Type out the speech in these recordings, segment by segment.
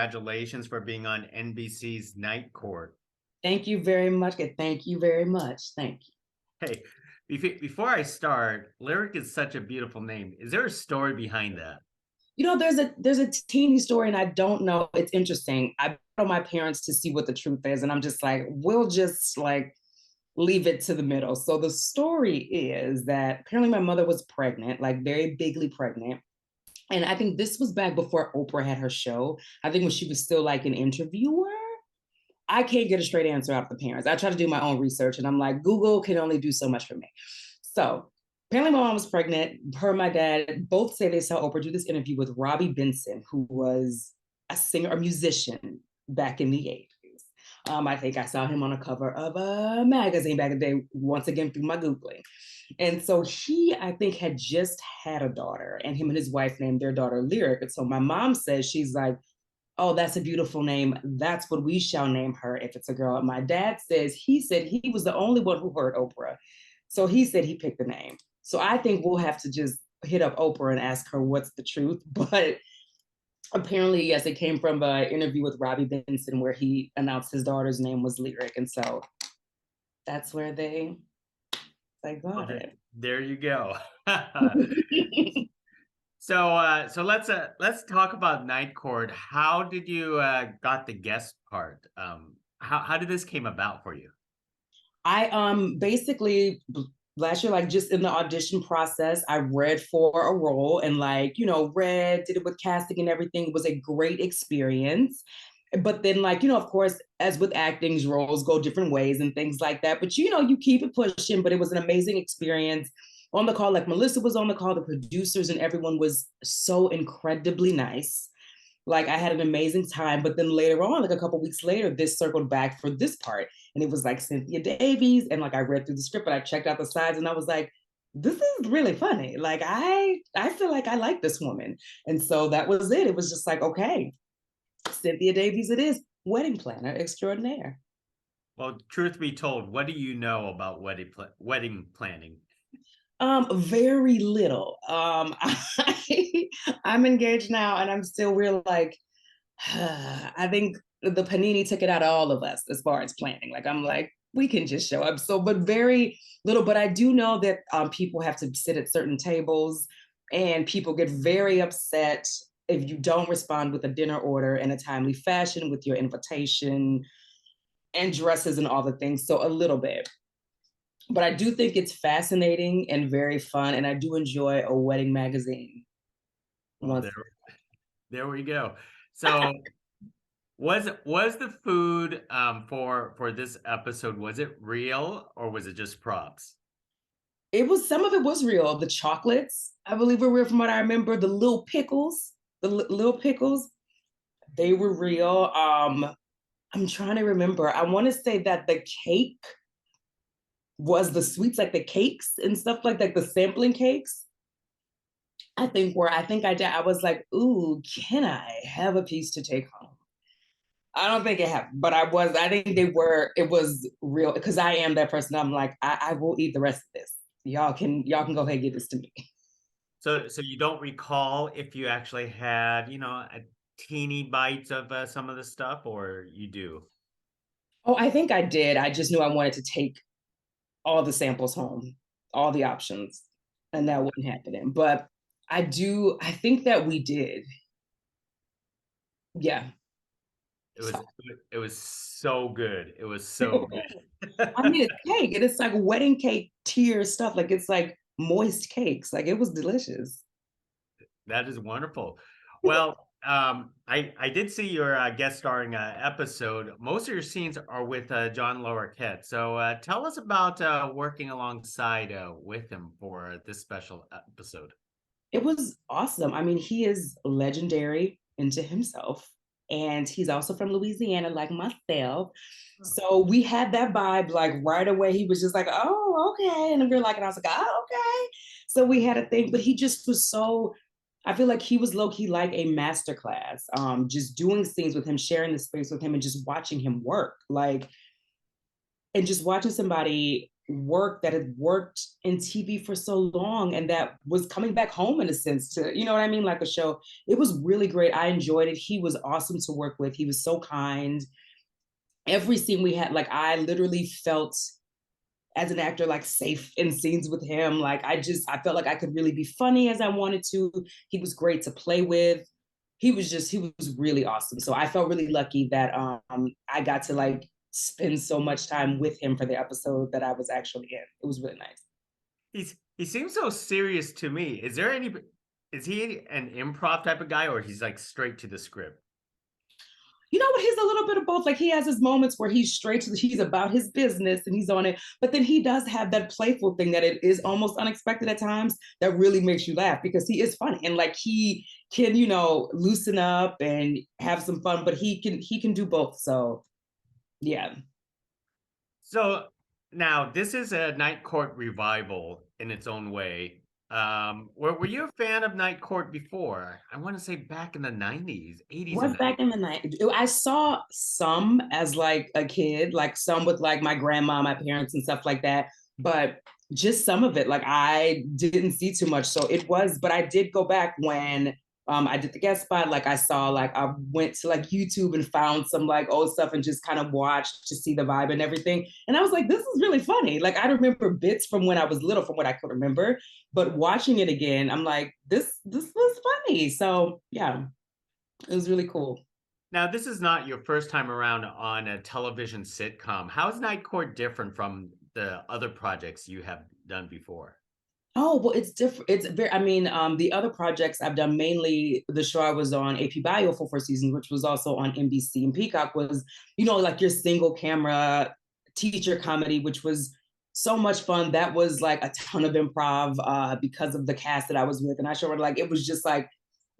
congratulations for being on NBC's Night Court. Thank you very much. Thank you very much. Thank you. Hey, before I start, Lyric is such a beautiful name. Is there a story behind that? There's a teeny story, and I don't know. It's interesting. I told my parents to see what the truth is, and I'm just like, we'll just like leave it to the middle. So the story is that apparently my mother was pregnant, like very bigly pregnant. And I think this was back before Oprah had her show. I think when she was still like an interviewer. I can't get a straight answer out of the parents. I try to do my own research, and I'm like, Google can only do so much for me. So apparently, my mom was pregnant. Her and my dad both say they saw Oprah do this interview with Robbie Benson, who was a singer, a musician back in the 80s. I think I saw him on a cover of a magazine back in the day, once again through my Googling. And so he, I think, had just had a daughter, and him and his wife named their daughter Lyric. And so my mom says, she's like, oh, that's a beautiful name. That's what we shall name her if it's a girl. And my dad says, he said he was the only one who heard Oprah. So he said he picked the name. So I think we'll have to just hit up Oprah and ask her what's the truth. But apparently, yes, it came from an interview with Robbie Benson where he announced his daughter's name was Lyric. And so that's where they got it. There you go. So let's talk about Night Court. How did you got the guest part? How did this came about for you? I basically last year, like just in the audition process, I read for a role and did it with casting and everything. It was a great experience. But then of course, as with acting, roles go different ways and things like that. But you keep it pushing, but it was an amazing experience. On the call, like Melissa was on the call, the producers and everyone was so incredibly nice. Like I had an amazing time, but then later on, like a couple weeks later, this circled back for this part, and it was like Cynthia Davies, and like I read through the script, but I checked out the sides, and I was like, this is really funny. Like I feel like I like this woman, and so that was it. It was just like, okay, Cynthia Davies, it is, wedding planner extraordinaire. Well, truth be told, what do you know about wedding planning? Very little. I'm engaged now, and I'm still real like. I think the panini took it out of all of us as far as planning. Like I'm like, we can just show up. So, but very little. But I do know that people have to sit at certain tables, and people get very upset if you don't respond with a dinner order in a timely fashion with your invitation and dresses and all the things. So a little bit. But I do think it's fascinating and very fun, and I do enjoy a wedding magazine. Well, there we go. So was the food for this episode, was it real or was it just props? It was, some of it was real. The chocolates, I believe, were real from what I remember. The little pickles, little pickles, they were real. I'm trying to remember. I want to say that the cake was the sweets, like the cakes and stuff like the sampling cakes. I think I did. I was like, ooh, can I have a piece to take home? I don't think it happened, but I think it was real because I am that person. I'm like, I will eat the rest of this. Y'all can go ahead and give this to me. So you don't recall if you actually had, a teeny bites of some of the stuff, or you do? Oh, I think I did. I just knew I wanted to take all the samples home, all the options, and that wouldn't happen. But I think that we did. Yeah. It was it was so good. It was so good. I mean, it's cake, and it's like wedding cake tier stuff. Like it's like moist cakes. Like it was delicious. That is wonderful. Well, I did see your guest starring episode. Most of your scenes are with John Larroquette. So tell us about working alongside with him for this special episode. It was awesome. I mean, he is legendary into himself. And he's also from Louisiana, like myself. Oh. So we had that vibe like right away. He was just like, oh, okay. And we were like, and I was like, oh, okay. So we had a thing, but he just was so, I feel like he was low key like a masterclass, just doing scenes with him, sharing the space with him, and just watching him work. Like, and just watching somebody work that had worked in TV for so long and that was coming back home in a sense to, you know what I mean? Like a show. It was really great. I enjoyed it. He was awesome to work with. He was so kind. Every scene we had, like I literally felt as an actor like safe in scenes with him. Like I felt like I could really be funny as I wanted to. He was great to play with. He was really awesome. So I felt really lucky that I got to like spend so much time with him for the episode that I was actually in. It was really nice. He seems so serious to me. Is he an improv type of guy, or he's like straight to the script? You know what? He's a little bit of both. Like he has his moments where he's about his business and he's on it, but then he does have that playful thing that it is almost unexpected at times that really makes you laugh because he is funny and like he can, you know, loosen up and have some fun, but he can do both. So yeah. So now this is a Night Court revival in its own way. Were you a fan of Night Court before? I want to say back in the 90s, 80s and Was back 90s. in the night. I saw some as like a kid, like some with like my grandma, my parents, and stuff like that. But just some of it, like I didn't see too much. So it was, but I did go back when I did the guest spot. Like I saw, like I went to like YouTube and found some like old stuff and just kind of watched to see the vibe and everything. And I was like, this is really funny. Like I remember bits from when I was little, from what I could remember. But watching it again, I'm like, this was funny. So yeah. It was really cool. Now, this is not your first time around on a television sitcom. How is Night Court different from the other projects you have done before? Oh, well, it's different. It's very, I mean, the other projects I've done, mainly the show I was on, AP Bio for 4 seasons, which was also on NBC and Peacock, was, you know, like your single camera teacher comedy, which was so much fun. That was like a ton of improv because of the cast that I was with. And I showed like, it was just like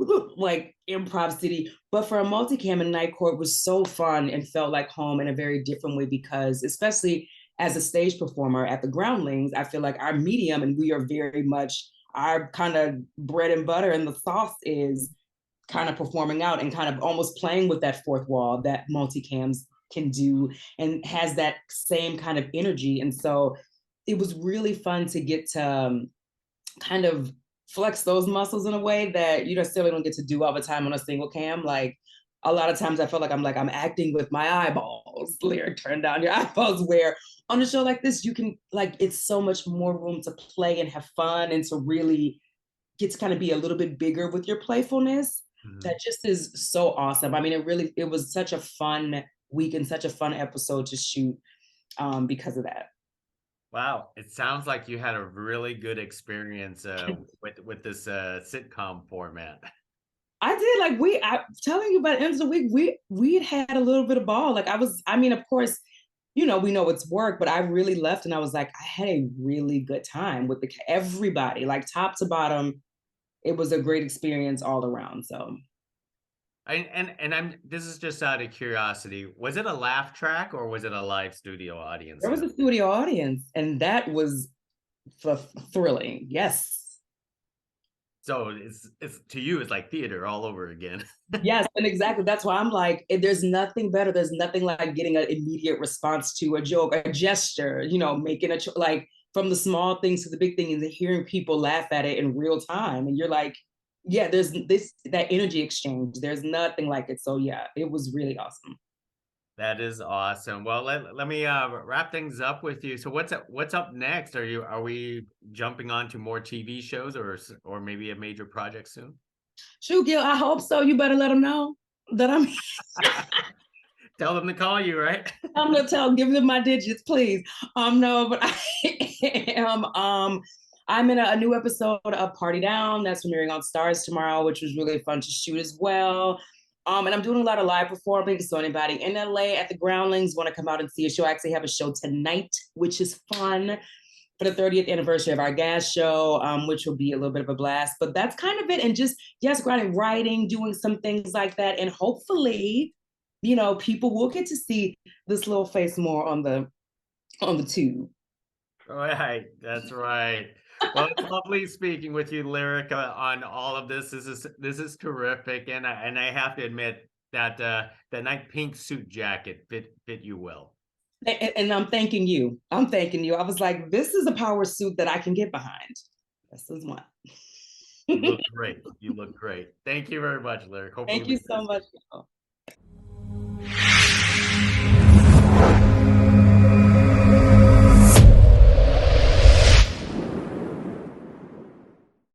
improv city. But for a multicam and Night Court was so fun and felt like home in a very different way because especially as a stage performer at the Groundlings, I feel like our medium and we are very much our kind of bread and butter and the sauce is kind of performing out and kind of almost playing with that fourth wall that multicams can do and has that same kind of energy. And so it was really fun to get to kind of flex those muscles in a way that you just still don't get to do all the time on a single cam. Like a lot of times I feel like I'm acting with my eyeballs. Lyric, turn down your eyeballs. Where on a show like this, you can like it's so much more room to play and have fun and to really get to kind of be a little bit bigger with your playfulness. Mhm. That just is so awesome. I mean, it was such a fun week and such a fun episode to shoot because of that. Wow, it sounds like you had a really good experience with this sitcom format. I did like I'm telling you by the end of the week, we'd had a little bit of ball. Like I mean, of course, you know, we know it's work, but I really left and I was like, I had a really good time with everybody, like top to bottom. It was a great experience all around. So And I'm this is just out of curiosity. Was it a laugh track or was it a live studio audience there was in a studio audience, and that was thrilling. Yes. So it's to you it's like theater all over again. Yes, and exactly. That's why I'm like, there's nothing better. There's nothing like getting an immediate response to a joke, a gesture, you know, making like from the small things to the big things and hearing people laugh at it in real time. And you're like, yeah, there's that energy exchange. There's nothing like it. So yeah, it was really awesome. That is awesome. Well, let me wrap things up with you. So what's up next? Are we jumping on to more TV shows or maybe a major project soon? Shoot, Gil, I hope so. You better let them know that Tell them to call you, right? I'm gonna give them my digits, please. No, but I am I'm in a new episode of Party Down that's premiering on Stars tomorrow, which was really fun to shoot as well. And I'm doing a lot of live performing. So anybody in LA at the Groundlings want to come out and see a show, I actually have a show tonight, which is fun for the 30th anniversary of our gas show, which will be a little bit of a blast. But that's kind of it. And just, yes, writing, doing some things like that. And hopefully, you know, people will get to see this little face more on the tube. Right, that's right. Well, it's lovely speaking with you, Lyric, on all of this. This is terrific, and I have to admit that that night pink suit jacket fit you well. And I'm thanking you. I'm thanking you. I was like, this is a power suit that I can get behind. This is one. You look great. You look great. Thank you very much, Lyric. Hopefully Thank we you do so this much.